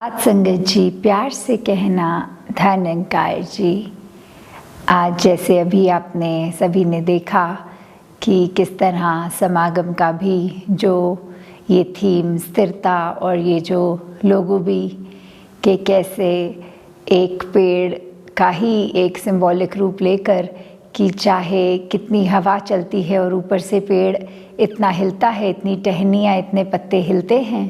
साथ संगत जी, प्यार से कहना धनंकार जी। आज जैसे अभी आपने सभी ने देखा कि किस तरह समागम का भी जो ये थीम स्थिरता और ये जो लोगो भी कि कैसे एक पेड़ का ही एक सिंबॉलिक रूप लेकर कि चाहे कितनी हवा चलती है और ऊपर से पेड़ इतना हिलता है, इतनी टहनियाँ, इतने पत्ते हिलते हैं,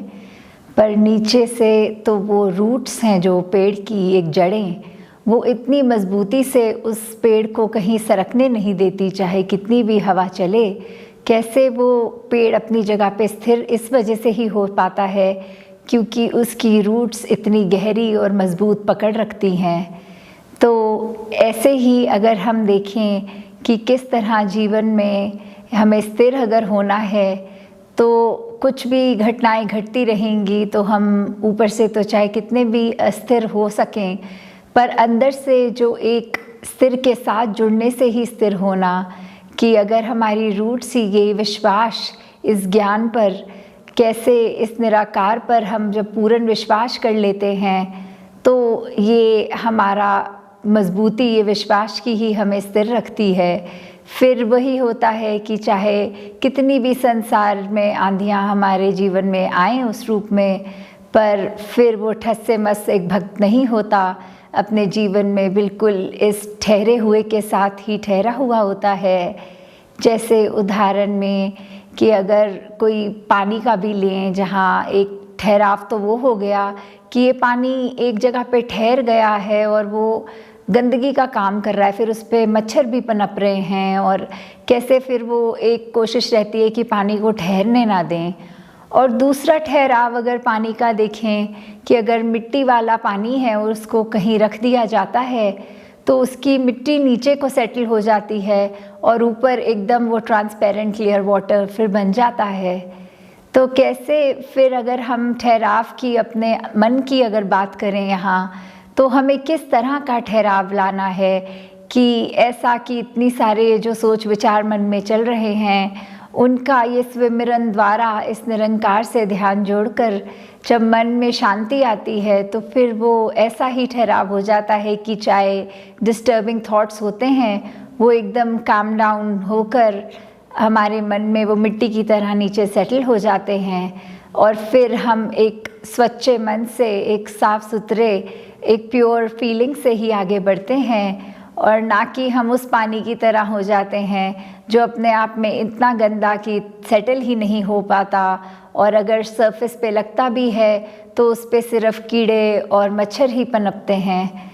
पर नीचे से तो वो रूट्स हैं जो पेड़ की एक जड़ें, वो इतनी मजबूती से उस पेड़ को कहीं सरकने नहीं देती, चाहे कितनी भी हवा चले। कैसे वो पेड़ अपनी जगह पे स्थिर इस वजह से ही हो पाता है क्योंकि उसकी रूट्स इतनी गहरी और मजबूत पकड़ रखती हैं। तो ऐसे ही अगर हम देखें कि किस तरह जीवन में हमें स्थिर अगर होना है तो कुछ भी घटनाएं घटती रहेंगी तो हम ऊपर से तो चाहे कितने भी अस्थिर हो सकें, पर अंदर से जो एक स्थिर के साथ जुड़ने से ही स्थिर होना कि अगर हमारी रूट्स ही ये विश्वास इस ज्ञान पर, कैसे इस निराकार पर हम जब पूर्ण विश्वास कर लेते हैं तो ये हमारा मजबूती ये विश्वास की ही हमें स्थिर रखती है। फिर वही होता है कि चाहे कितनी भी संसार में आंधियाँ हमारे जीवन में आएँ उस रूप में, पर फिर वो ठस से मस एक भक्त नहीं होता, अपने जीवन में बिल्कुल इस ठहरे हुए के साथ ही ठहरा हुआ होता है। जैसे उदाहरण में कि अगर कोई पानी का भी लें जहाँ एक ठहराव तो वो हो गया कि ये पानी एक जगह पे ठहर गया है और वो गंदगी का काम कर रहा है, फिर उस पर मच्छर भी पनप रहे हैं और कैसे फिर वो एक कोशिश रहती है कि पानी को ठहरने ना दें। और दूसरा ठहराव अगर पानी का देखें कि अगर मिट्टी वाला पानी है और उसको कहीं रख दिया जाता है तो उसकी मिट्टी नीचे को सेटल हो जाती है और ऊपर एकदम वो ट्रांसपेरेंट क्लियर वाटर फिर बन जाता है। तो कैसे फिर अगर हम ठहराव की अपने मन की अगर बात करें यहाँ, तो हमें किस तरह का ठहराव लाना है कि ऐसा कि इतनी सारे जो सोच विचार मन में चल रहे हैं उनका ये स्विमिरन द्वारा इस निरंकार से ध्यान जोड़कर जब मन में शांति आती है तो फिर वो ऐसा ही ठहराव हो जाता है कि चाहे डिस्टर्बिंग थॉट्स होते हैं वो एकदम काम डाउन होकर हमारे मन में वो मिट्टी की तरह नीचे सेटल हो जाते हैं और फिर हम एक स्वच्छ मन से, एक साफ सुथरे, एक प्योर फीलिंग से ही आगे बढ़ते हैं और ना कि हम उस पानी की तरह हो जाते हैं जो अपने आप में इतना गंदा कि सेटल ही नहीं हो पाता और अगर सरफेस पे लगता भी है तो उस पे सिर्फ कीड़े और मच्छर ही पनपते हैं।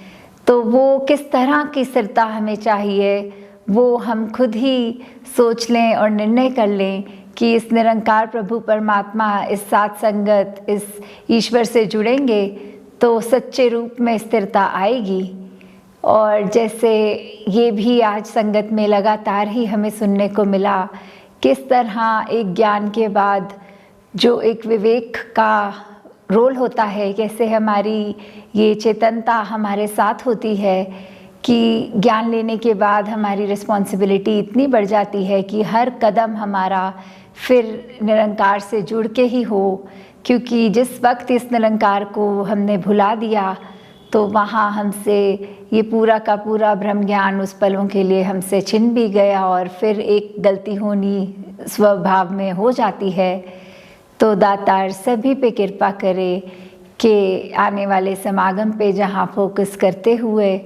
तो वो किस तरह की स्थिरता हमें चाहिए वो हम खुद ही सोच लें और निर्णय कर लें कि इस निरंकार प्रभु परमात्मा, इस साथ संगत, इस ईश्वर से जुड़ेंगे तो सच्चे रूप में स्थिरता आएगी। और जैसे ये भी आज संगत में लगातार ही हमें सुनने को मिला, किस तरह एक ज्ञान के बाद जो एक विवेक का रोल होता है, कैसे हमारी ये चेतनता हमारे साथ होती है कि ज्ञान लेने के बाद हमारी रिस्पॉन्सिबिलिटी इतनी बढ़ जाती है कि हर कदम हमारा फिर निरंकार से जुड़ के ही हो, क्योंकि जिस वक्त इस निरंकार को हमने भुला दिया तो वहाँ हमसे ये पूरा का पूरा ब्रह्म ज्ञान उस पलों के लिए हमसे छिन भी गया और फिर एक गलती होनी स्वभाव में हो जाती है। तो दातार सभी पे कृपा करे कि आने वाले समागम पे जहाँ फोकस करते हुए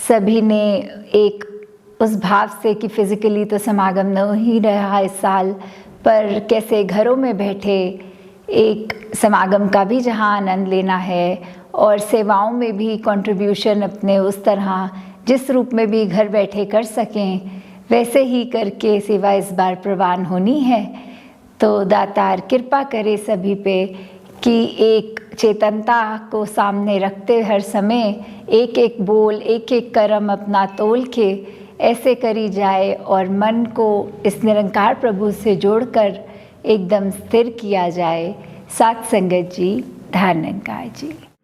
सभी ने एक उस भाव से कि फिज़िकली तो समागम न ही रहा इस साल, पर कैसे घरों में बैठे एक समागम का भी जहाँ आनंद लेना है और सेवाओं में भी कंट्रीब्यूशन अपने उस तरह जिस रूप में भी घर बैठे कर सकें वैसे ही करके सेवा इस बार प्रवान होनी है। तो दातार कृपा करे सभी पे कि एक चेतनता को सामने रखते हर समय एक एक बोल, एक एक कर्म अपना तोल के ऐसे करी जाए और मन को इस निरंकार प्रभु से जोड़कर एकदम स्थिर किया जाए। साथ संगत जी, धनंकार जी।